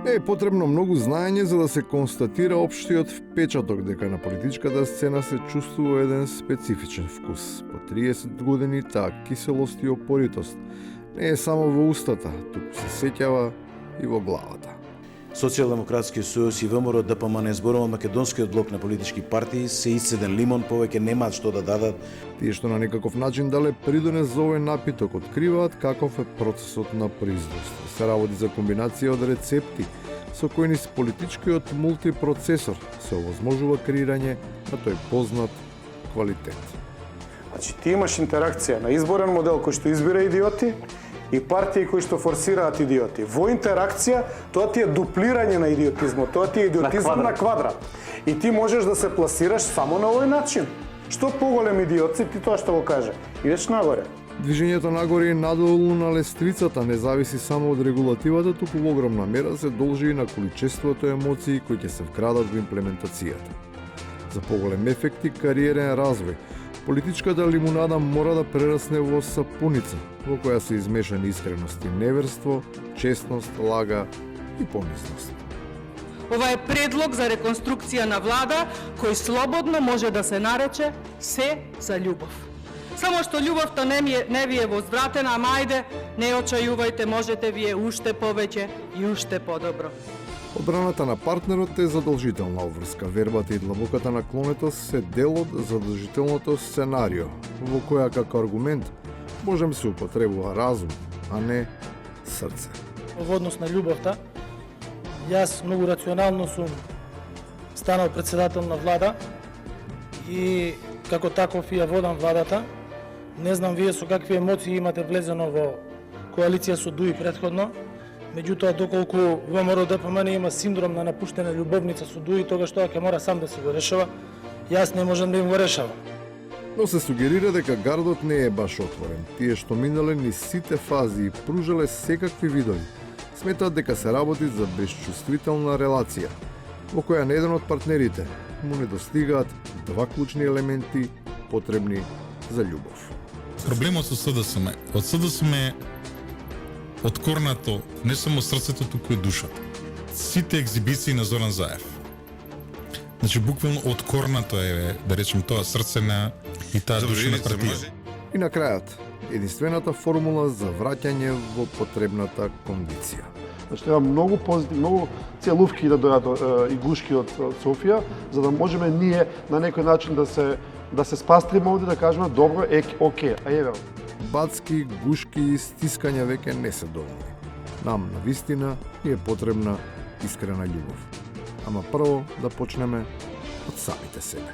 Не е потребно многу знаење за да се констатира општиот впечаток дека на политичката сцена се чувствува еден специфичен вкус. По 30 години таа киселост и опоритост не е само во устата, туку се сеќава и во главата. Социјалдемократскиот сојуз и ВМРО ДПМН зборува македонскиот блок на политички партии се исцеден лимон, повеќе немаат што да дадат. Тие што на некаков начин дале придонес за овој напиток откриваат каков е процесот на производство. Се работи за комбинација од рецепти со кои низ политичкиот мултипроцесор се овозможува креирање на тој познат квалитет. Значи, ти имаш интеракција на изборен модел кој што избира идиоти и партии кои што форсираат идиоти. Во интеракција, тоа ти е дуплирање на идиотизмот, тоа ти е идиотизм на квадрат. И ти можеш да се пласираш само на овој начин. Што поголем идиот си, ти тоа што го каже. Идеш нагоре. Движењето нагоре и надолу на лествицата не зависи само од регулативата, туку во огромна мера се должи и на количеството емоции кои ќе се вкрадат во имплементацијата. За поголем ефект и кариерен развој, политичката лимунада мора да прерасне во сапуница, во која се измешани искреност и неверство, честност, лага и понизност. Ова е предлог за реконструкција на влада, кој слободно може да се нарече се за љубов. Само што љубовта не ви е возвратена, ама ајде, не очајувајте, можете вие уште повеќе и уште подобро. Одбраната на партнерот е задолжителна обврска. Вербата и длабоката наклонетост се дел од задолжителното сценарио, во која како аргумент можем се употребува разум, а не срце. Во однос на љубовта, јас многу рационално сум станал председател на влада и како таков ја водам владата. Не знам вие со какви емоции имате влезено во коалиција со ДУИ претходно, меѓутоа доколку ВМРО ДПМН има синдром на напуштена љубовница со ДУИ, тогаш тоа ќе мора сам да си го решава. Јас не можам да им го решавам. Но се сугерира дека гардот не е баш отворен. Тие што минале низ сите фази и пружале секакви видови, сметаат дека се работи за безчувствителна релација, во која на еден од партнерите му недостигаат два клучни елементи потребни за љубов. Проблемот со СДСМ, од СДСМ е откорнато не само срцето, туку и душата. Сите екзибиции на Зоран Заев. Значи, буквално откорнато е, да речем, тоа срце на и таа душа на партија. И на крајот, единствената формула за враќање во потребната кондиција. Значи, треба многу позитивни, многу целувки да дојдат и гушки од Софија, за да можеме ние на некој начин да се спастриме овде, да кажеме добро, оке, а еве. Бацки, гушки и стискања веќе не се доволни. Нам, на вистина, ни е потребна искрена љубов. Ама прво да почнеме од самите себе.